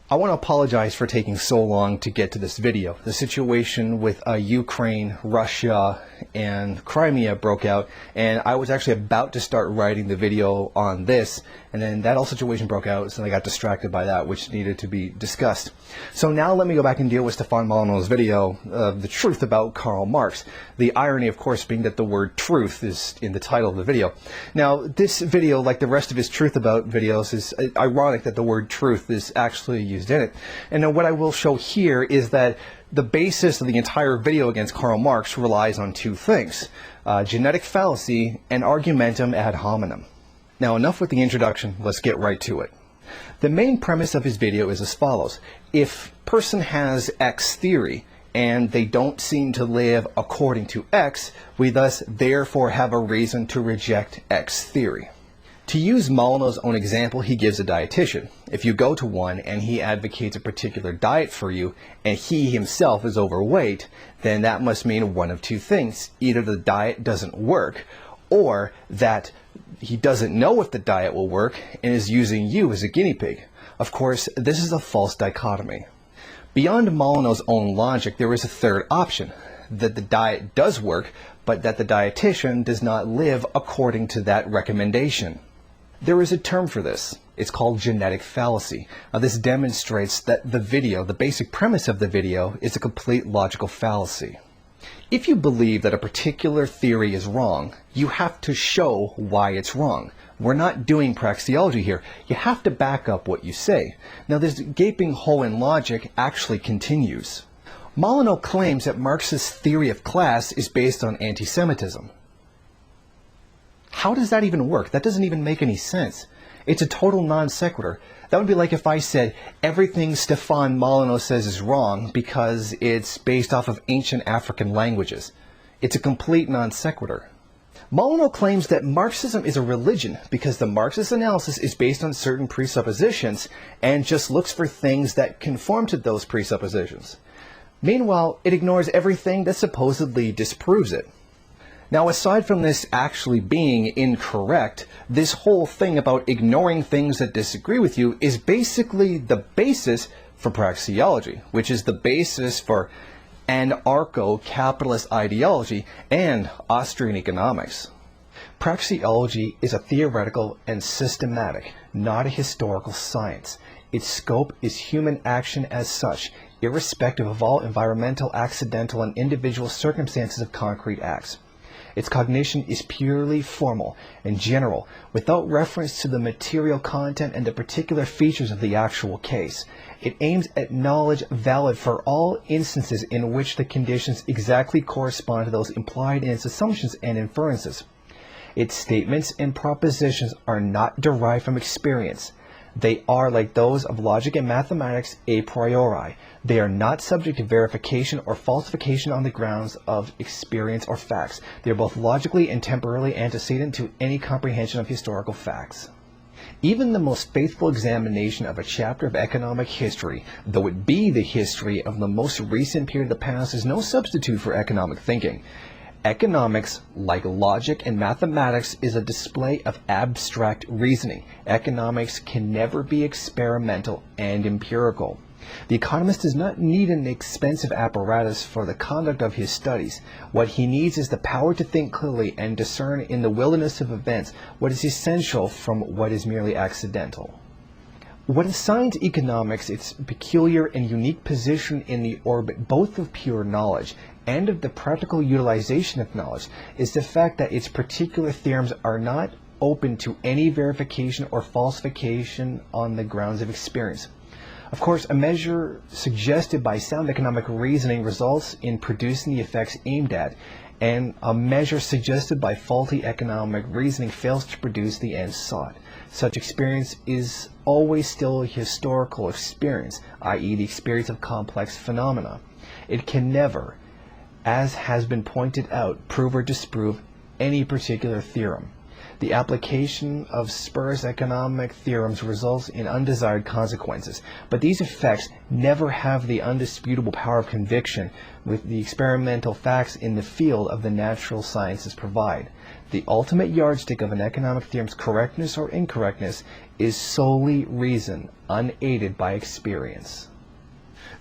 I want to apologize for taking so long to get to this video. The situation with Ukraine, Russia, and Crimea broke out, and I was actually about to start writing the video on this, and then that whole situation broke out, so I got distracted by that, which needed to be discussed. So now let me go back and deal with Stefan Molyneux's video, The Truth About Karl Marx. The irony, of course, being that the word truth is in the title of the video. Now, this video, like the rest of his Truth About videos, is ironic that the word truth is actually used in it. And what I will show here is that the basis of the entire video against Karl Marx relies on two things: genetic fallacy and argumentum ad hominem. Now, enough with the introduction, let's get right to it. The main premise of his video is as follows. If a person has X theory and they don't seem to live according to X, we thus therefore have a reason to reject X theory. To use Molyneux's own example, he gives a dietitian. If you go to one and he advocates a particular diet for you and he himself is overweight, then that must mean one of two things. Either the diet doesn't work, or that he doesn't know if the diet will work and is using you as a guinea pig. Of course, this is a false dichotomy. Beyond Molyneux's own logic, there is a third option, that the diet does work, but that the dietitian does not live according to that recommendation. There is a term for this. It's called genetic fallacy. Now, this demonstrates that the basic premise of the video, is a complete logical fallacy. If you believe that a particular theory is wrong, you have to show why it's wrong. We're not doing praxeology here. You have to back up what you say. Now, this gaping hole in logic actually continues. Molyneux claims that Marx's theory of class is based on anti-Semitism. How does that even work? That doesn't even make any sense. It's a total non sequitur. That would be like if I said everything Stefan Molyneux says is wrong because it's based off of ancient African languages. It's a complete non sequitur. Molyneux claims that Marxism is a religion because the Marxist analysis is based on certain presuppositions and just looks for things that conform to those presuppositions. Meanwhile, it ignores everything that supposedly disproves it. Now, aside from this actually being incorrect, this whole thing about ignoring things that disagree with you is basically the basis for praxeology, which is the basis for anarcho-capitalist ideology and Austrian economics. Praxeology is a theoretical and systematic, not a historical science. Its scope is human action as such, irrespective of all environmental, accidental, and individual circumstances of concrete acts. Its cognition is purely formal and general, without reference to the material content and the particular features of the actual case. It aims at knowledge valid for all instances in which the conditions exactly correspond to those implied in its assumptions and inferences. Its statements and propositions are not derived from experience. They are, like those of logic and mathematics, a priori. They are not subject to verification or falsification on the grounds of experience or facts. They are both logically and temporally antecedent to any comprehension of historical facts. Even the most faithful examination of a chapter of economic history, though it be the history of the most recent period of the past, is no substitute for economic thinking. Economics, like logic and mathematics, is a display of abstract reasoning. Economics can never be experimental and empirical. The economist does not need an expensive apparatus for the conduct of his studies. What he needs is the power to think clearly and discern in the wilderness of events what is essential from what is merely accidental. What assigns economics its peculiar and unique position in the orbit both of pure knowledge and of the practical utilization of knowledge is the fact that its particular theorems are not open to any verification or falsification on the grounds of experience. Of course, a measure suggested by sound economic reasoning results in producing the effects aimed at, and a measure suggested by faulty economic reasoning fails to produce the ends sought. Such experience is always still a historical experience, i.e. the experience of complex phenomena. It can never, as has been pointed out, prove or disprove any particular theorem. The application of spurious economic theorems results in undesired consequences, but these effects never have the undisputable power of conviction with the experimental facts in the field of the natural sciences provide. The ultimate yardstick of an economic theorem's correctness or incorrectness is solely reason, unaided by experience.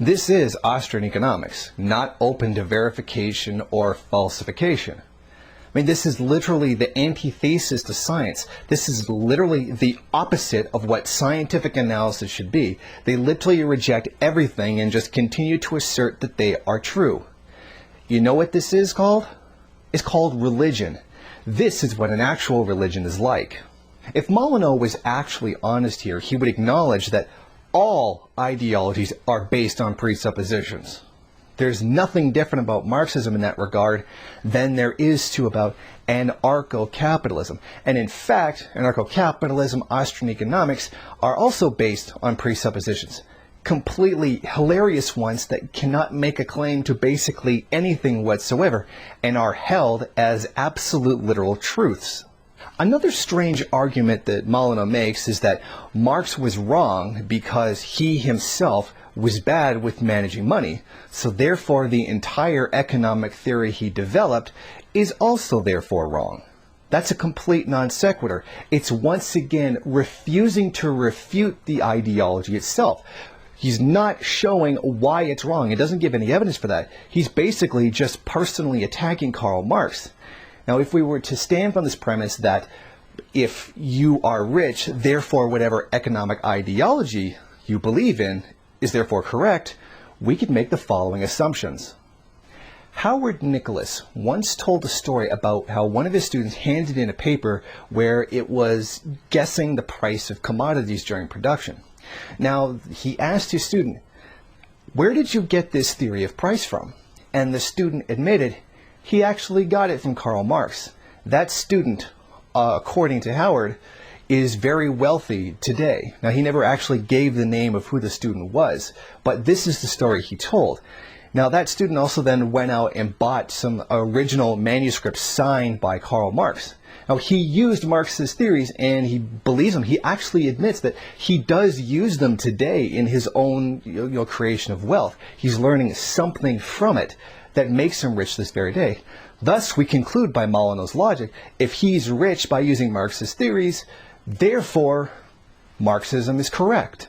This is Austrian economics, not open to verification or falsification. I mean, this is literally the antithesis to science. This is literally the opposite of what scientific analysis should be. They literally reject everything and just continue to assert that they are true. You know what this is called? It's called religion. This is what an actual religion is like. If Molyneux was actually honest here, he would acknowledge that all ideologies are based on presuppositions. There's nothing different about Marxism in that regard than there is to about anarcho-capitalism. And in fact, anarcho-capitalism, Austrian economics are also based on presuppositions. Completely hilarious ones that cannot make a claim to basically anything whatsoever and are held as absolute literal truths. Another strange argument that Molyneux makes is that Marx was wrong because he himself was bad with managing money, so therefore the entire economic theory he developed is also therefore wrong. That's a complete non sequitur. It's once again refusing to refute the ideology itself. He's not showing why it's wrong. It doesn't give any evidence for that. He's basically just personally attacking Karl Marx. Now, if we were to stand on this premise that if you are rich, therefore whatever economic ideology you believe in is therefore correct, we could make the following assumptions. Howard Nicholas once told a story about how one of his students handed in a paper where it was guessing the price of commodities during production. Now, he asked his student, "Where did you get this theory of price from?" And the student admitted he actually got it from Karl Marx. That student, according to Howard, is very wealthy today. Now, he never actually gave the name of who the student was, but this is the story he told. Now, that student also then went out and bought some original manuscripts signed by Karl Marx. Now, he used Marx's theories and he believes them. He actually admits that he does use them today in his own creation of wealth. He's learning something from it that makes him rich this very day. Thus, we conclude by Molyneux's logic, if he's rich by using Marx's theories, therefore, Marxism is correct.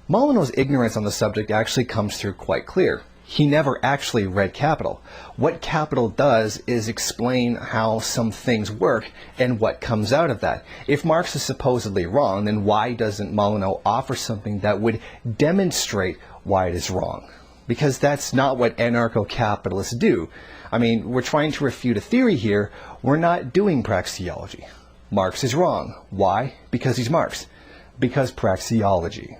Molyneux's ignorance on the subject actually comes through quite clear. He never actually read Capital. What Capital does is explain how some things work and what comes out of that. If Marx is supposedly wrong, then why doesn't Molyneux offer something that would demonstrate why it is wrong? Because that's not what anarcho-capitalists do. I mean, we're trying to refute a theory here. We're not doing praxeology. Marx is wrong. Why? Because he's Marx. Because praxeology.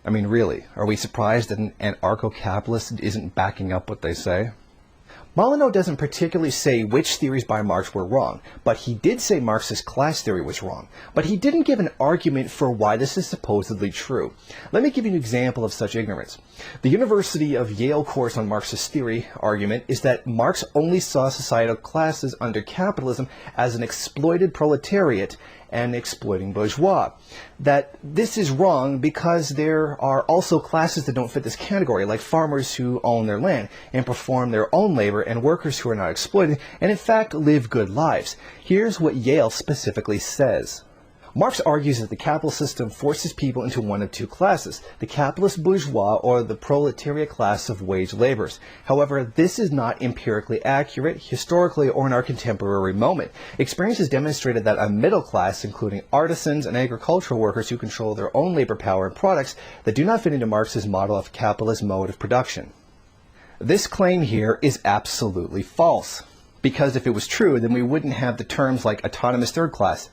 I mean, really, are we surprised that an anarcho-capitalist isn't backing up what they say? Molyneux doesn't particularly say which theories by Marx were wrong, but he did say Marx's class theory was wrong. But he didn't give an argument for why this is supposedly true. Let me give you an example of such ignorance. The University of Yale course on Marxist theory argument is that Marx only saw societal classes under capitalism as an exploited proletariat and exploiting bourgeois. That this is wrong because there are also classes that don't fit this category, like farmers who own their land and perform their own labor, and workers who are not exploited and in fact live good lives. Here's what Yale specifically says. Marx argues that the capitalist system forces people into one of two classes, the capitalist bourgeois or the proletariat class of wage laborers. However, this is not empirically accurate, historically, or in our contemporary moment. Experience has demonstrated that a middle class, including artisans and agricultural workers who control their own labor power and products, that do not fit into Marx's model of capitalist mode of production. This claim here is absolutely false, because if it was true, then we wouldn't have the terms like autonomous third class,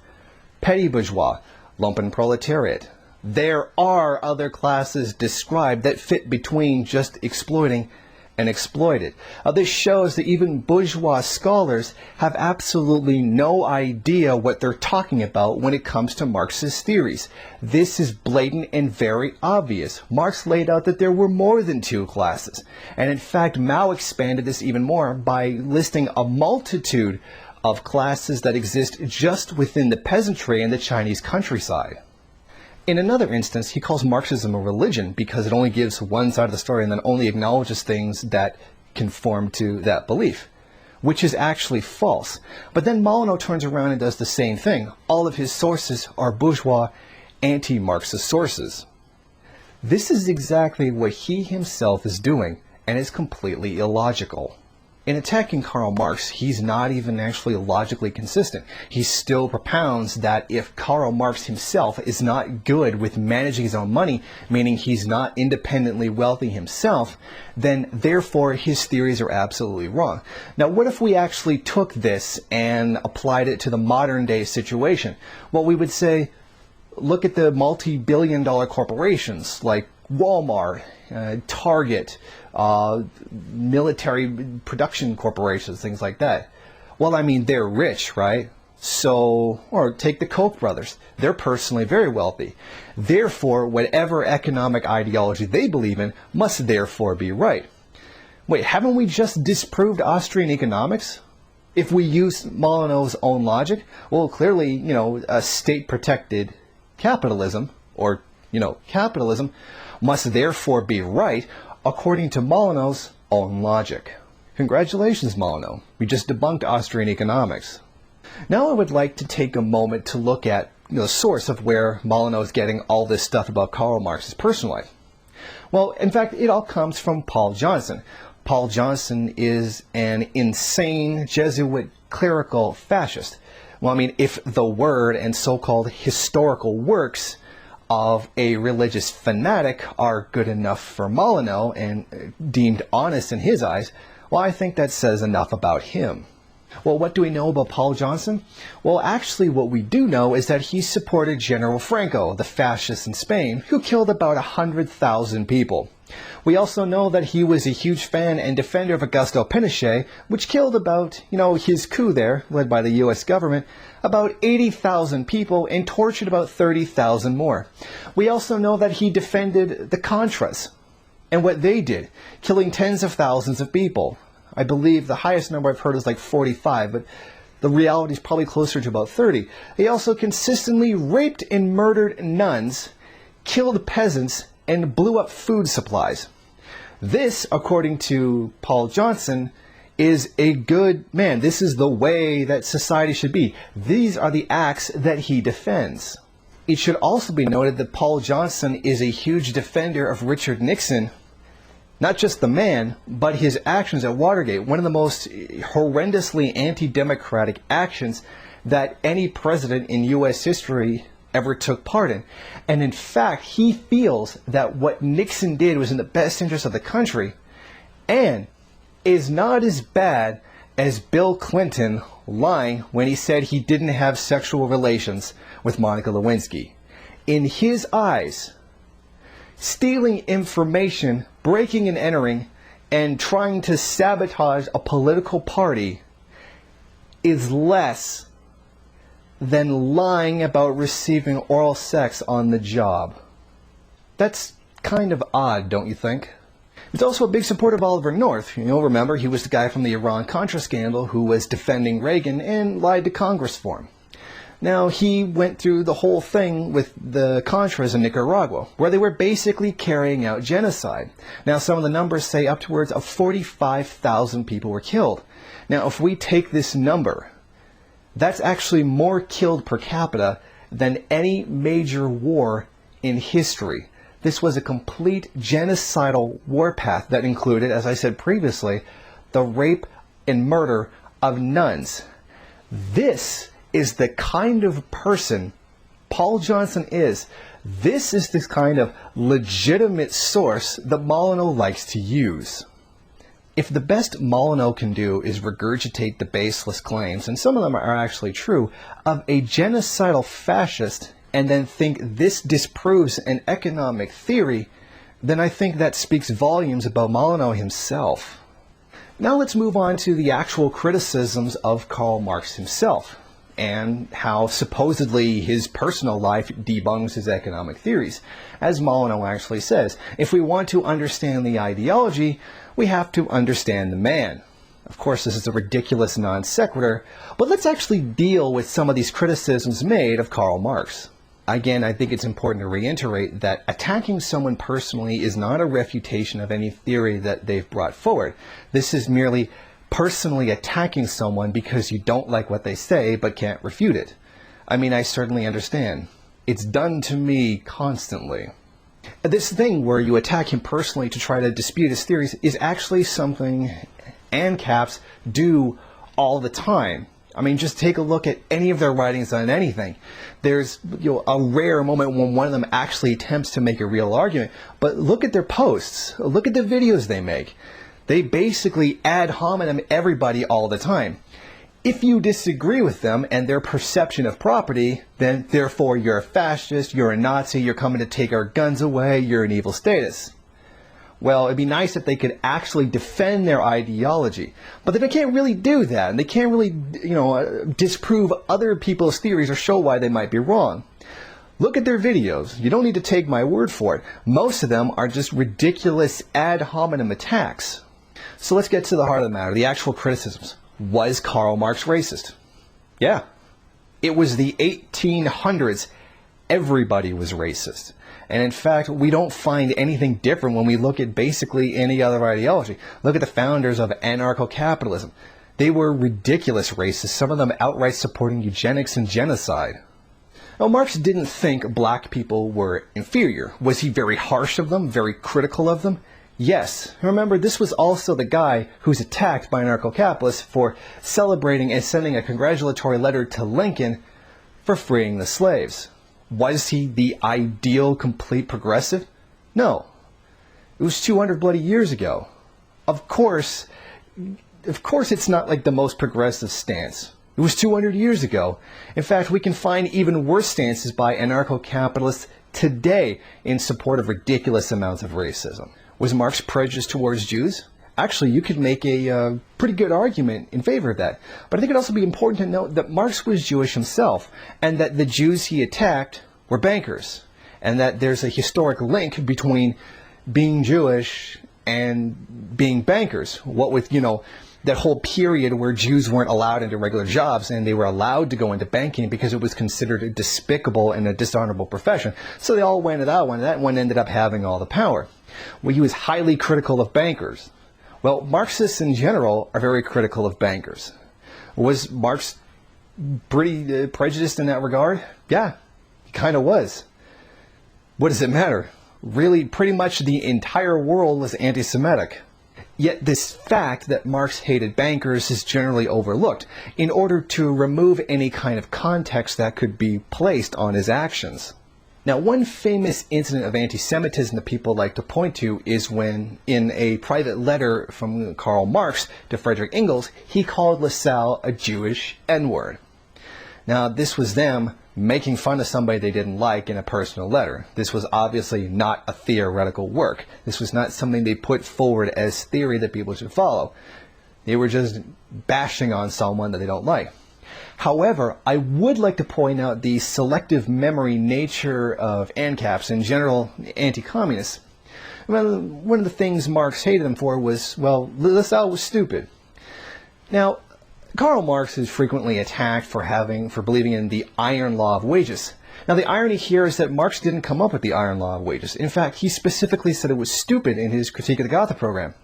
petty bourgeois, lumpen proletariat. There are other classes described that fit between just exploiting and exploited. This shows that even bourgeois scholars have absolutely no idea what they're talking about when it comes to Marxist theories. This is blatant and very obvious. Marx laid out that there were more than two classes. And in fact, Mao expanded this even more by listing a multitude of classes that exist just within the peasantry and the Chinese countryside. In another instance, he calls Marxism a religion because it only gives one side of the story and then only acknowledges things that conform to that belief, which is actually false. But then Molyneux turns around and does the same thing. All of his sources are bourgeois, anti-Marxist sources. This is exactly what he himself is doing, and is completely illogical. In attacking Karl Marx, he's not even actually logically consistent. He still propounds that if Karl Marx himself is not good with managing his own money, meaning he's not independently wealthy himself, then therefore his theories are absolutely wrong. Now, what if we actually took this and applied it to the modern day situation? Well, we would say, look at the multi-billion-dollar corporations like Walmart, Target, military production corporations, things like that. Well, I mean, they're rich, right? So, or take the Koch brothers. They're personally very wealthy. Therefore, whatever economic ideology they believe in must therefore be right. Wait, haven't we just disproved Austrian economics? If we use Molyneux's own logic, well, clearly, a state-protected capitalism, or, capitalism, must therefore be right according to Molyneux's own logic. Congratulations, Molyneux. We just debunked Austrian economics. Now I would like to take a moment to look at the source of where Molyneux is getting all this stuff about Karl Marx's personal life. Well, in fact, it all comes from Paul Johnson. Paul Johnson is an insane Jesuit clerical fascist. Well, I mean, if the word and so-called historical works of a religious fanatic are good enough for Molyneux and deemed honest in his eyes, well, I think that says enough about him. Well, what do we know about Paul Johnson? Well, actually what we do know is that he supported General Franco, the fascist in Spain, who killed about 100,000 people. We also know that he was a huge fan and defender of Augusto Pinochet, which killed about, his coup there, led by the US government, about 80,000 people and tortured about 30,000 more. We also know that he defended the Contras and what they did, killing tens of thousands of people. I believe the highest number I've heard is like 45, but the reality is probably closer to about 30. He also consistently raped and murdered nuns, killed peasants, and blew up food supplies. This, according to Paul Johnson, is a good man. This is the way that society should be. These are the acts that he defends. It should also be noted that Paul Johnson is a huge defender of Richard Nixon, not just the man, but his actions at Watergate, one of the most horrendously anti-democratic actions that any president in U.S. history ever took part in. And in fact, he feels that what Nixon did was in the best interest of the country and is not as bad as Bill Clinton lying when he said he didn't have sexual relations with Monica Lewinsky. In his eyes, stealing information, breaking and entering, and trying to sabotage a political party is less than lying about receiving oral sex on the job. That's kind of odd, don't you think? He's also a big supporter of Oliver North. Remember, he was the guy from the Iran-Contra scandal who was defending Reagan and lied to Congress for him. Now, he went through the whole thing with the Contras in Nicaragua, where they were basically carrying out genocide. Now, some of the numbers say upwards of 45,000 people were killed. Now, if we take this number, that's actually more killed per capita than any major war in history. This was a complete genocidal warpath that included, as I said previously, the rape and murder of nuns. This is the kind of person Paul Johnson is. This is the kind of legitimate source that Molyneux likes to use. If the best Molyneux can do is regurgitate the baseless claims, and some of them are actually true, of a genocidal fascist, and then think this disproves an economic theory, then I think that speaks volumes about Molyneux himself. Now let's move on to the actual criticisms of Karl Marx himself, and how supposedly his personal life debunks his economic theories. As Molyneux actually says, if we want to understand the ideology, we have to understand the man. Of course, this is a ridiculous non sequitur, but let's actually deal with some of these criticisms made of Karl Marx. Again, I think it's important to reiterate that attacking someone personally is not a refutation of any theory that they've brought forward. This is merely personally attacking someone because you don't like what they say but can't refute it. I mean, I certainly understand. It's done to me constantly. This thing where you attack him personally to try to dispute his theories is actually something ANCAPs do all the time. I mean, just take a look at any of their writings on anything. There's a rare moment when one of them actually attempts to make a real argument, but look at their posts. Look at the videos they make. They basically ad hominem everybody all the time. If you disagree with them and their perception of property, then therefore you're a fascist, you're a Nazi, you're coming to take our guns away, you're an evil status. Well, it'd be nice if they could actually defend their ideology. But they can't really do that, and they can't really, disprove other people's theories or show why they might be wrong. Look at their videos. You don't need to take my word for it. Most of them are just ridiculous ad hominem attacks. So let's get to the heart of the matter, the actual criticisms. Was Karl Marx racist? Yeah. It was the 1800s. Everybody was racist. And in fact, we don't find anything different when we look at basically any other ideology. Look at the founders of anarcho-capitalism. They were ridiculous racists, some of them outright supporting eugenics and genocide. Now, Marx didn't think black people were inferior. Was he very harsh of them, very critical of them? Yes. Remember, this was also the guy who's attacked by anarcho-capitalists for celebrating and sending a congratulatory letter to Lincoln for freeing the slaves. Was he the ideal complete progressive? No. It was 200 bloody years ago. Of course it's not like the most progressive stance. It was 200 years ago. In fact, we can find even worse stances by anarcho-capitalists today in support of ridiculous amounts of racism. Was Marx prejudiced towards Jews? Actually, you could make a pretty good argument in favor of that. But I think it'd also be important to note that Marx was Jewish himself, and that the Jews he attacked were bankers, and that there's a historic link between being Jewish and being bankers. What with, that whole period where Jews weren't allowed into regular jobs and they were allowed to go into banking because it was considered a despicable and a dishonorable profession. So they all went that one, and that one ended up having all the power. Well, he was highly critical of bankers. Well, Marxists in general are very critical of bankers. Was Marx pretty prejudiced in that regard? Yeah, he kind of was. What does it matter? Really, pretty much the entire world was anti-Semitic. Yet this fact that Marx hated bankers is generally overlooked in order to remove any kind of context that could be placed on his actions. Now, one famous incident of anti-Semitism that people like to point to is when, in a private letter from Karl Marx to Friedrich Engels, he called Lassalle a Jewish N-word. Now, this was them making fun of somebody they didn't like in a personal letter. This was obviously not a theoretical work. This was not something they put forward as theory that people should follow. They were just bashing on someone that they don't like. However, I would like to point out the selective memory nature of ANCAPs, in general anti-communists. Well, one of the things Marx hated them for was, well, Lassalle was stupid. Now, Karl Marx is frequently attacked for believing in the iron law of wages. Now, the irony here is that Marx didn't come up with the iron law of wages. In fact, he specifically said it was stupid in his Critique of the Gotha program.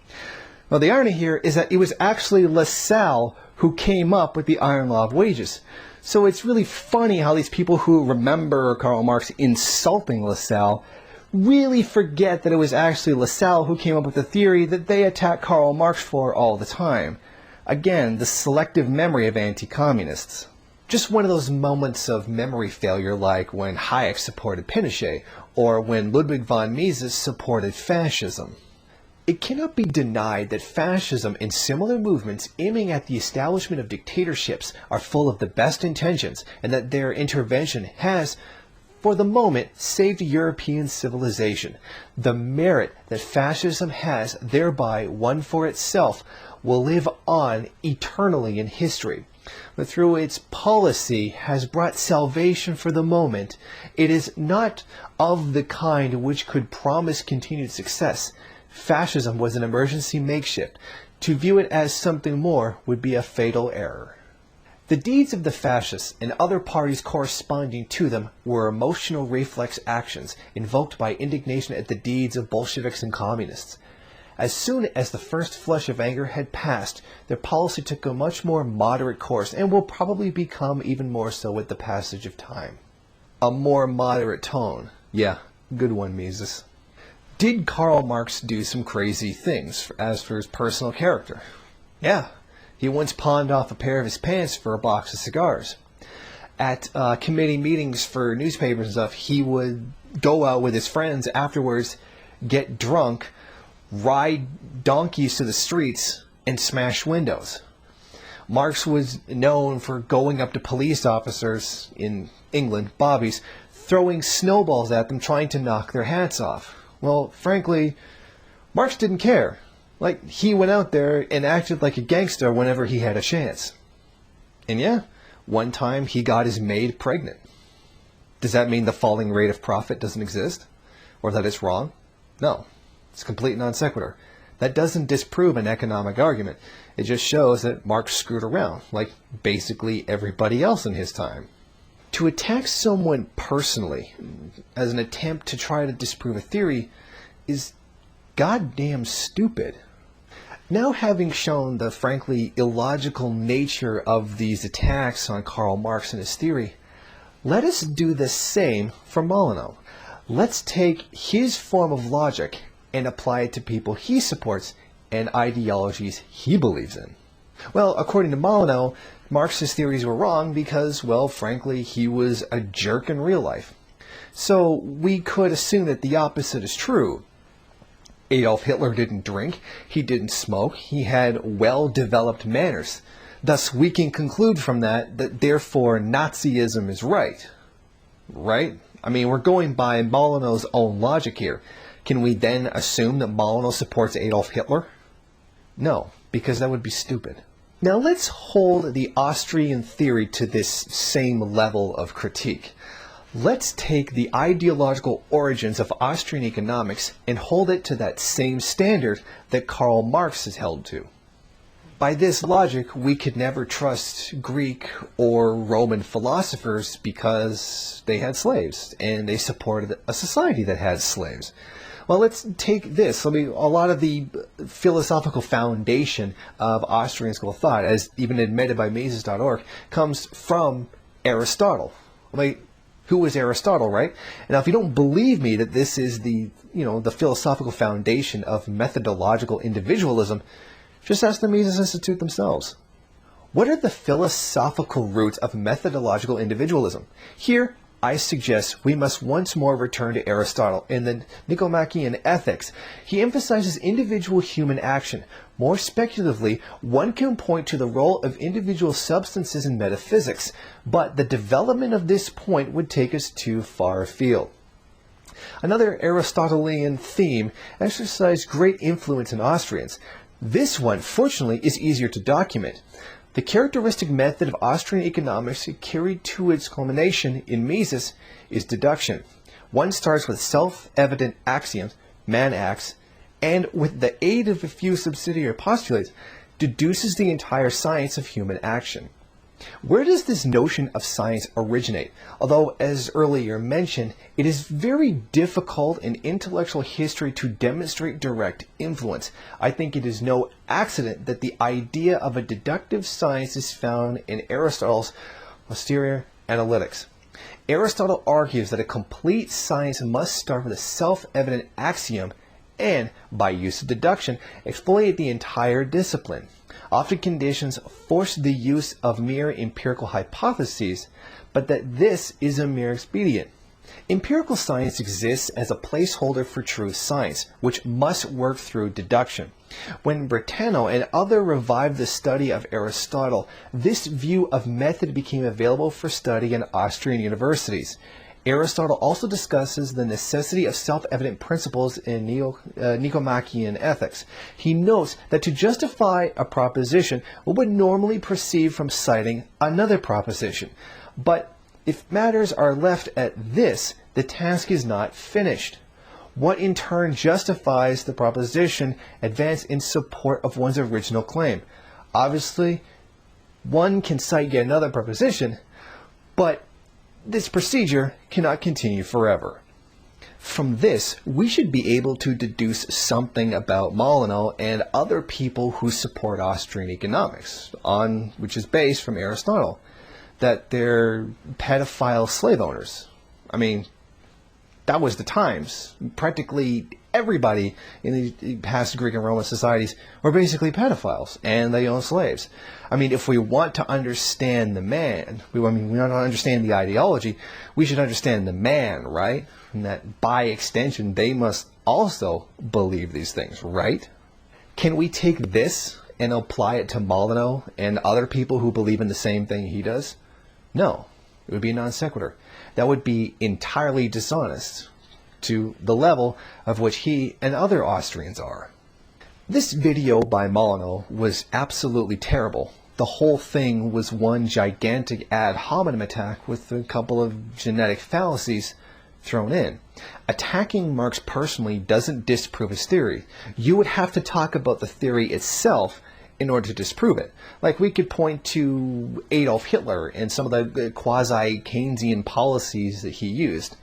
Well, the irony here is that it was actually Lassalle who came up with the iron law of wages. So it's really funny how these people who remember Karl Marx insulting Lassalle really forget that it was actually Lassalle who came up with the theory that they attack Karl Marx for all the time. Again, the selective memory of anti-communists. Just one of those moments of memory failure, like when Hayek supported Pinochet, or when Ludwig von Mises supported fascism. It cannot be denied that fascism and similar movements aiming at the establishment of dictatorships are full of the best intentions, and that their intervention has, for the moment, saved European civilization. The merit that fascism has thereby won for itself will live on eternally in history. But through its policy has brought salvation for the moment, it is not of the kind which could promise continued success. Fascism was an emergency makeshift To view it as something more would be a fatal error. The deeds of the fascists and other parties corresponding to them were emotional reflex actions invoked by indignation at the deeds of Bolsheviks and communists. As soon as the first flush of anger had passed, their policy took a much more moderate course and will probably become even more so with the passage of time. A more moderate tone. Yeah, good one, Mises. Did Karl Marx do some crazy things as for his personal character? Yeah. He once pawned off a pair of his pants for a box of cigars. At committee meetings for newspapers and stuff, he would go out with his friends afterwards, get drunk, ride donkeys to the streets, and smash windows. Marx was known for going up to police officers in England, bobbies, throwing snowballs at them, trying to knock their hats off. Well, frankly, Marx didn't care. Like, he went out there and acted like a gangster whenever he had a chance. And yeah, one time he got his maid pregnant. Does that mean the falling rate of profit doesn't exist? Or that it's wrong? No. It's complete non sequitur. That doesn't disprove an economic argument. It just shows that Marx screwed around, like basically everybody else in his time. To attack someone personally, as an attempt to try to disprove a theory, is goddamn stupid. Now, having shown the frankly illogical nature of these attacks on Karl Marx and his theory, let us do the same for Molyneux. Let's take his form of logic and apply it to people he supports and ideologies he believes in. Well, according to Molyneux, Marx's theories were wrong because, well, frankly, he was a jerk in real life. So we could assume that the opposite is true. Adolf Hitler didn't drink, he didn't smoke, he had well-developed manners. Thus, we can conclude from that therefore Nazism is right. Right? I mean, we're going by Molyneux's own logic here. Can we then assume that Molyneux supports Adolf Hitler? No, because that would be stupid. Now let's hold the Austrian theory to this same level of critique. Let's take the ideological origins of Austrian economics and hold it to that same standard that Karl Marx is held to. By this logic, we could never trust Greek or Roman philosophers because they had slaves and they supported a society that had slaves. Well, let's take this. A lot of the philosophical foundation of Austrian school of thought, as even admitted by Mises.org, comes from Aristotle. Who was Aristotle, right? Now, if you don't believe me that this is the philosophical foundation of methodological individualism, just ask the Mises Institute themselves. What are the philosophical roots of methodological individualism? Here, I suggest we must once more return to Aristotle in the Nicomachean Ethics. He emphasizes individual human action. More speculatively, one can point to the role of individual substances in metaphysics, but the development of this point would take us too far afield. Another Aristotelian theme exercised great influence in Austrians. This one, fortunately, is easier to document. The characteristic method of Austrian economics carried to its culmination in Mises is deduction. One starts with self-evident axioms, man acts, and with the aid of a few subsidiary postulates, deduces the entire science of human action. Where does this notion of science originate? Although, as earlier mentioned, it is very difficult in intellectual history to demonstrate direct influence. I think it is no accident that the idea of a deductive science is found in Aristotle's Posterior Analytics. Aristotle argues that a complete science must start with a self-evident axiom and, by use of deduction, exploit the entire discipline. Often conditions force the use of mere empirical hypotheses, but that this is a mere expedient. Empirical science exists as a placeholder for true science, which must work through deduction. When Brentano and others revived the study of Aristotle, this view of method became available for study in Austrian universities. Aristotle also discusses the necessity of self-evident principles in Nicomachean Ethics. He notes that to justify a proposition, one would normally proceed from citing another proposition. But if matters are left at this, the task is not finished. what in turn justifies the proposition advanced in support of one's original claim. Obviously, one can cite yet another proposition, but this procedure cannot continue forever. From this, we should be able to deduce something about Molyneux and other people who support Austrian economics, which is based from Aristotle, that they're pedophile slave owners. I mean, that was the times. Practically everybody in the past Greek and Roman societies were basically pedophiles, and they owned slaves. I mean, if we want to we want to understand the ideology, we should understand the man, right? And that by extension, they must also believe these things, right? Can we take this and apply it to Molyneux and other people who believe in the same thing he does? No, it would be a non sequitur. That would be entirely dishonest to the level of which he and other Austrians are. This video by Molyneux was absolutely terrible. The whole thing was one gigantic ad hominem attack with a couple of genetic fallacies thrown in. Attacking Marx personally doesn't disprove his theory. You would have to talk about the theory itself in order to disprove it. Like, we could point to Adolf Hitler and some of the quasi-Keynesian policies that he used.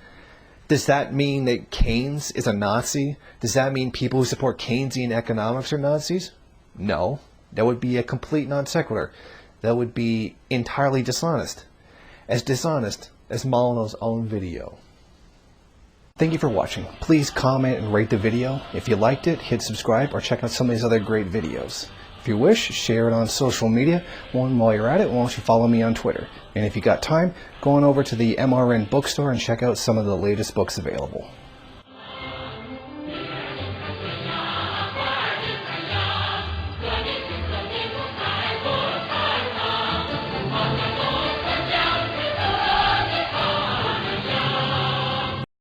Does that mean that Keynes is a Nazi? Does that mean people who support Keynesian economics are Nazis? No. That would be a complete non sequitur. That would be entirely dishonest. As dishonest as Molyneux's own video. Thank you for watching. Please comment and rate the video. If you liked it, hit subscribe or check out some of these other great videos. If you wish, share it on social media. While you're at it, why don't you follow me on Twitter? And if you got time, go on over to the MRN bookstore and check out some of the latest books available.